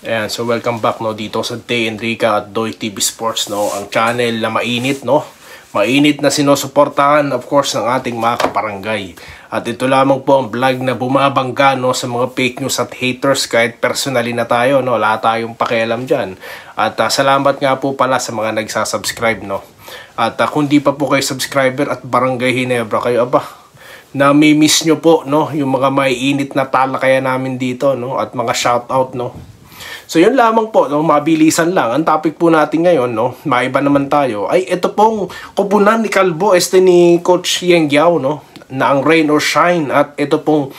Ayan, so welcome back no dito sa Tay Enrica at Doy TV Sports no, ang channel na mainit no. Mainit na sinusuportahan of course ng ating mga kaparangay. At ito lamang po ang vlog na bumabangga no sa mga fake news at haters kahit personally na tayo no, wala tayong pakialam diyan. At salamat nga po pala sa mga nagsasubscribe no. At kung di pa po kayo subscriber at Barangay Ginebra kayo nami-miss nyo po no yung mga maiinit na talakayan namin dito no at mga shoutout no. So yun lamang po, no? Mabilisan lang. Ang topic po natin ngayon, no? Maiba naman tayo. Ay ito pong kupunan ni Calvo, ni Coach Yeng Guiao, no? Na ang rain or shine. At ito pong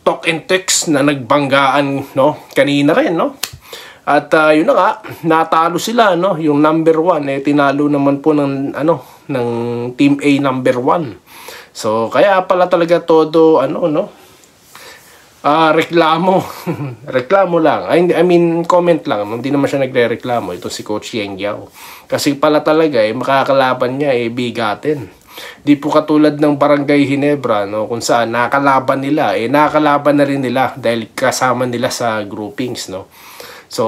talk and text na nagbanggaan, no? Kanina rin, no? At yun na nga, natalo sila, no? Yung number 1, tinalo naman po ng, ng Team A number 1. So kaya pala talaga todo, no? Reklamo. Reklamo lang. I mean, comment lang. Hindi naman siya nagre-reklamo. Ito si Coach Yeng Guiao. Kasi pala talaga, makakalaban niya, bigatin. Di po katulad ng Barangay Ginebra, no? Kung saan nakalaban nila, nakalaban na rin nila dahil kasama nila sa groupings, no? So,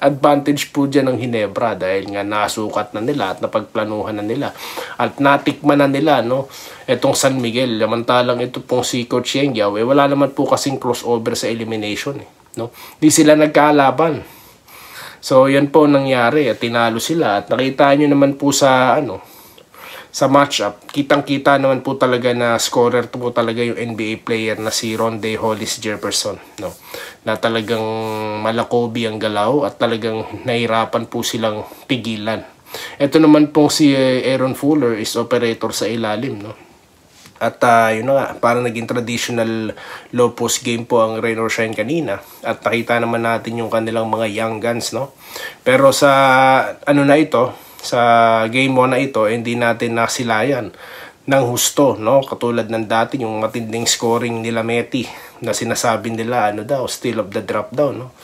advantage po dyan ng Ginebra dahil nga nasukat na nila at napagplanuhan na nila at natikman na nila no etong San Miguel. Samantalang ito pong si Coach Yeng Guiao wala naman po kasing crossover sa elimination no, di sila nagkalaban. So yan po nangyari at tinalo sila at nakita nyo naman po sa sa matchup, kitang-kita naman po talaga na scorer po talaga yung NBA player na si Rondae Hollis Jefferson, no? Na talagang malakobi ang galaw at talagang nahirapan po silang pigilan. Ito naman pong si Aaron Fuller is operator sa ilalim, no? At yun na nga, parang naging traditional low post game po ang rain or shine kanina. At nakita naman natin yung kanilang mga young guns, no? Pero sa na ito, sa game 1 na ito, hindi natin nasilayan ng husto, no? Katulad ng dati, yung matinding scoring nila Meti na sinasabi nila, steal of the drop daw, no?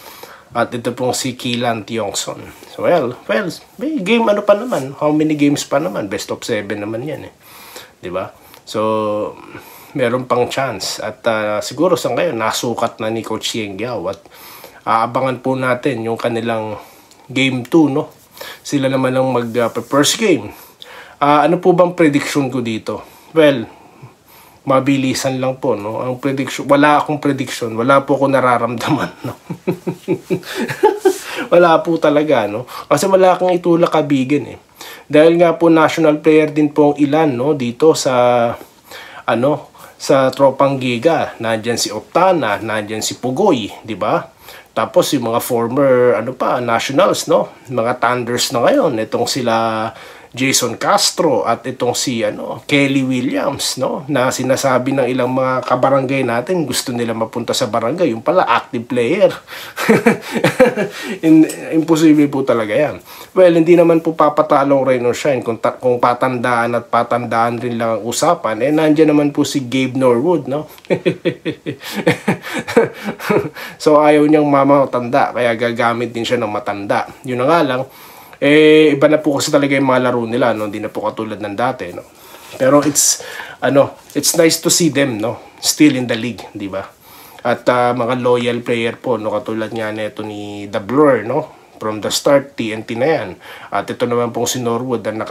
At ito pong si Keelan Tiongson. So, well, may game pa naman? How many games pa naman? Best of 7 naman yan, diba? So, meron pang chance. At siguro sa ngayon, nasukat na ni Coach Yeng Guiao at aabangan po natin yung kanilang game 2, no? Sila naman ang mag-first game. Ano po bang prediction ko dito? Well, mabilisan lang po, no? Ang prediction, wala akong prediction. Wala po ako nararamdaman, no? Wala po talaga, no? Kasi wala akong itulak kabigin, Dahil nga po national player din po ang ilan, no? Dito sa, sa Tropang Giga. Nandyan si Optana, nandyan si Pugoy, di ba? Tapos yung mga former nationals, no? Mga Thunders na ngayon, itong sila Jason Castro at itong si Kelly Williams, no? Na sinasabi ng ilang mga kabarangay natin gusto nila mapunta sa barangay, yung pala active player. Imposible po talaga yan. Well, hindi naman po papatalong rain or shine kung patandaan at patandaan rin lang ang usapan. Nandiyan naman po si Gabe Norwood, no? So ayaw niyang matanda, kaya gagamit din siya ng matanda. Yun na nga lang, iba na po kasi talaga yung mga laro nila, no? Hindi na po katulad ng dati, no? Pero it's nice to see them, no? Still in the league, di ba? At mga loyal player po, no? Katulad nga nito ni The Blur, no? From the start, TNT na yan. At ito naman pong si Norwood na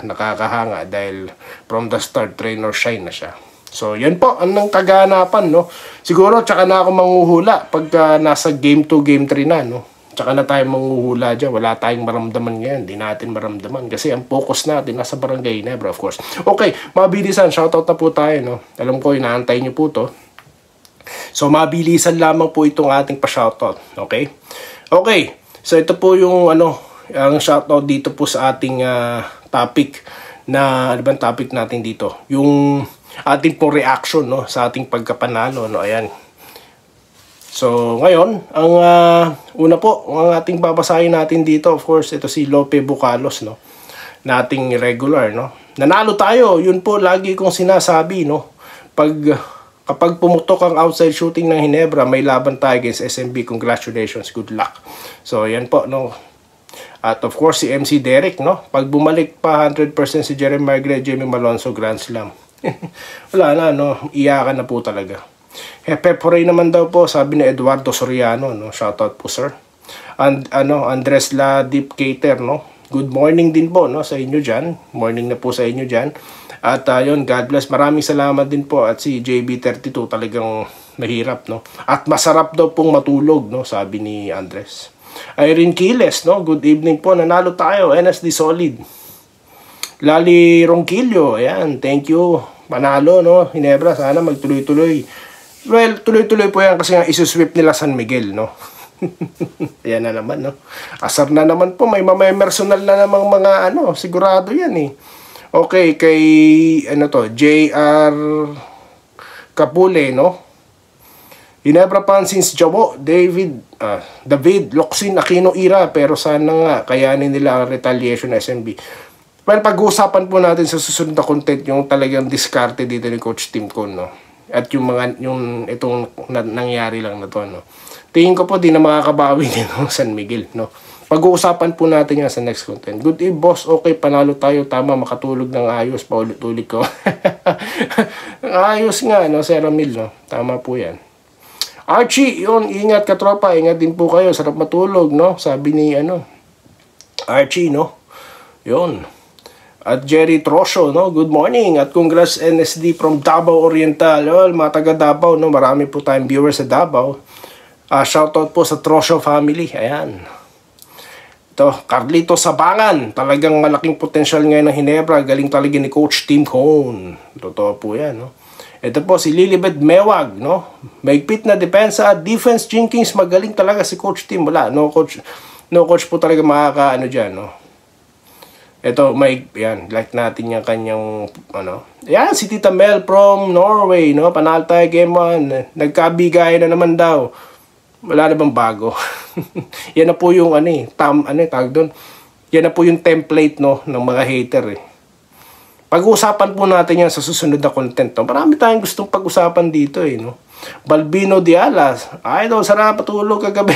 nakakahanga dahil from the start, rain or shine na siya. So, yan po, anong kaganapan, no? Siguro, tsaka na ako manghuhula pagka nasa game 2, game 3 na, no? Tsaka na tayo manghuhula dyan. Wala tayong maramdaman ngayon. Di natin maramdaman. Kasi ang focus natin nasa Barangay Ginebra, of course. Okay, mabilisan. Shoutout na po tayo, no? Alam ko, inaantay nyo po to. So, mabilisan lamang po itong ating pa-shoutout. Okay? Okay. So, ito po yung, ang shoutout dito po sa ating topic na, bang topic natin dito? Yung ating po reaction, no? Sa ating pagkapanalo, no? Ayan. So, ngayon, ang una po, ang ating babasahin natin dito, of course, ito si Lope Bucalos, no? Nating regular, no? Nanalo tayo, yun po, lagi kong sinasabi, no? Kapag pumutok ang outside shooting ng Ginebra, may laban tayo against SMB. Congratulations, good luck. So, yan po, no? At of course, si MC Derek, no? Pag bumalik pa 100% si Jeremy Margaret, Jamie Malonzo, Grand Slam. Wala na, no? Iyakan na po talaga. Pepore naman daw po, sabi ni Eduardo Soriano, no? Shoutout po, sir. And Andres La Deep Cater, no? Good morning din po, no, sa inyo diyan. Morning na po sa inyo diyan. At yun, God bless. Maraming salamat din po. At si JB32 talagang mahirap, no? At masarap daw pong matulog, no, sabi ni Andres. Irene Quiles, no? Good evening po. Nanalo tayo. NSD Solid. Lali Ronquillo, ayan, thank you. Panalo, no? Hinebra, sana magtuloy-tuloy. Well, tuloy-tuloy po yan kasi nga isusweep nila San Miguel, no? Ayan na naman, no? Asar na naman po, may personal na namang mga, sigurado yan, eh. Okay, kay, JR Capule, no? Hinebra Pansins Jabo, David Locsin Aquino Ira, pero sana nga, kayanin nila ang retaliation SMB. Well, pag-uusapan po natin sa susunod na content yung talagang diskarte dito ni Coach Tim Con, no? At itong nangyari lang na to, no? Tingin ko po di na makakabawi din ng San Miguel, no? Pag-uusapan po natin yan sa next content. Good eve, boss. Okay, panalo tayo. Tama, makatulog ng ayos. Paulit-ulit ko. Ayos nga, no? Sir Ramil, no? Tama po yan. Archie, yun. Ingat ka, tropa. Ingat din po kayo. Sarap matulog, no? Sabi ni, Archie, no? Yun. At Jerry Trosho, no? Good morning. At congrats NSD from Davao Oriental. Well, mga taga Davao, no? Marami po tayong viewers sa Davao. Shoutout po sa Trosho family. Ayan. Ito, Carlito Sabangan. Talagang malaking potensyal ngayon ng Hinebra. Galing talaga ni Coach Tim Con. Totoo po yan, no? Ito po, si Lilibet Mewag, no? Maigpit na depensa at defense. Jenkins, magaling talaga si Coach Tim. Wala, no coach po talaga makaka, dyan, no? Ito, yan, like natin yung kanyang, yan, si Tita Mel from Norway, no? Panalo tayo game 1. Nagkabigay na naman daw. Wala na bang bago? Yan na po yung, tawag doon. Yan na po yung template, no, ng mga hater, eh. Pag-uusapan po natin yan sa susunod na content, no? Marami tayong gustong pag-usapan dito, eh, no? Balbino Dialas, idol, sarap patulog kagabi.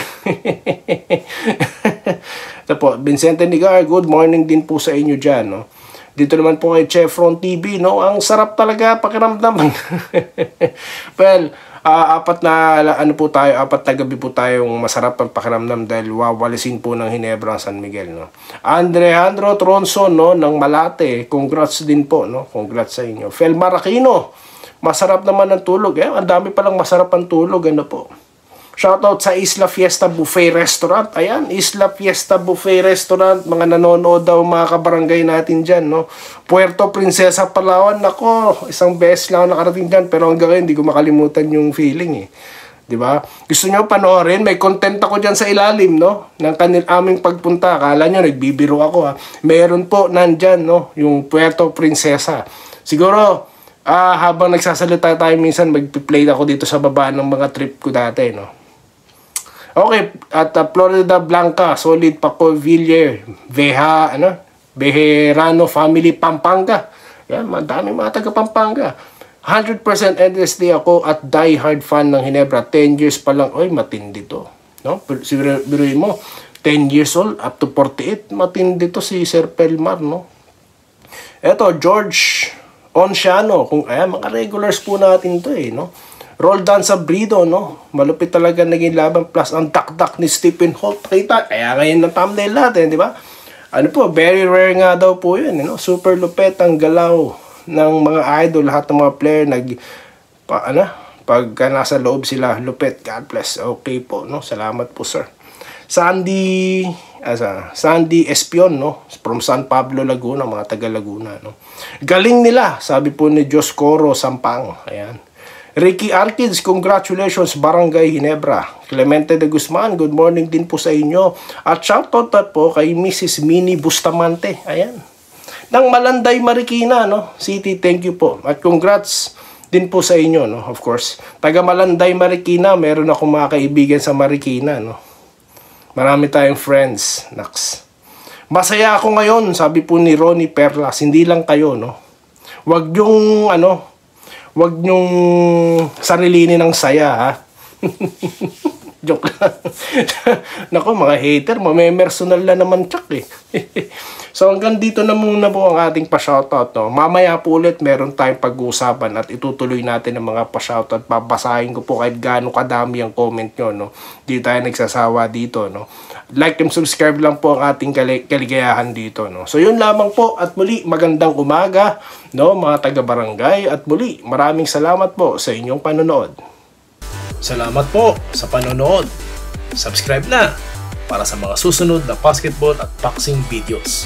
Ito po, Vincente Nigar, good morning din po sa inyo dyan, no? Dito naman po kay Chevron TV, no? Ang sarap talaga pakiramdam. Well, apat na gabi po tayong masarap ang pakiramdam dahil wawalisin po ng Hinebra ang San Miguel, no? Andrejandro Tronson, no, ng Malate, congrats din po, no? Congrats sa inyo. Fel Maracino, masarap naman ang tulog, eh. Ang dami palang masarap ang tulog, po. Shoutout sa Isla Fiesta Buffet Restaurant. Ayan, Isla Fiesta Buffet Restaurant. Mga nanonood daw mga kabarangay natin dyan, no? Puerto Princesa, Palawan. Nako, isang beses lang ako nakarating dyan. Pero hanggang ngayon, hindi ko makalimutan yung feeling, eh. Diba? Gusto nyo panoorin? May content ako dyan sa ilalim, no? Ng aming pagpunta. Akala nyo, nagbibiro ako, ha? Meron po nandyan, no? Yung Puerto Princesa. Siguro, habang nagsasalita tayo minsan, mag-play ako dito sa baba ng mga trip ko dati, no? Okay, at Florida Blanca, Solid Paco Villar, Bejerano Family, Pampanga. Yan, madami mga taga Pampanga. 100% NSD ako at die-hard fan ng Hinebra. 10 years pa lang. Oy, matindi to. No? Biruin mo, 10 years old, up to 48. Matindi to si Sir Pelmar, no? Eto, George Onciano. Mga regulars po natin to, eh, no? Roldan Sabrido, no? Malupit talaga naging laban. Plus, ang dakdak ni Stephen Holt. Kita, kaya ngayon ng thumbnail natin, di ba? Very rare nga daw po yun, no? Super lupet ang galaw ng mga idol. Lahat ng mga player, pagka nasa loob sila, lupet. God bless. Okay po, no? Salamat po, sir. Sandy Espion, no? From San Pablo, Laguna, mga taga Laguna, no? Galing nila, sabi po ni Joscoro Sampang. Ayan. Ricky Arkids, congratulations Barangay Hinebra. Clemente de Guzman, good morning din po sa inyo. At shoutout po kay Mrs. Minnie Bustamante. Ayan. Ng Malanday, Marikina, no? City, thank you po. At congrats din po sa inyo, no? Of course. Taga Malanday, Marikina, meron akong mga kaibigan sa Marikina, no? Marami tayong friends. Naks. Masaya ako ngayon, sabi po ni Ronnie Perlas. Hindi lang kayo, no? Wag yung sarilinin ng saya, ha? Joke lang. Nako, mga hater, mamemersonal na naman tsak eh. So hanggang dito na muna po ang ating pa-shoutout. No? Mamaya po ulit meron tayong pag-uusapan at itutuloy natin ang mga pa-shoutout. Babasahin ko po kahit gaano kadami ang comment nyo. No? Di tayo nagsasawa dito. No? Like and subscribe lang po ang ating kaligayahan dito. No? So yun lamang po at muli magandang umaga, no, mga taga-barangay, at muli maraming salamat po sa inyong panonood. Salamat po sa panonood. Subscribe na para sa mga susunod na basketball at boxing videos.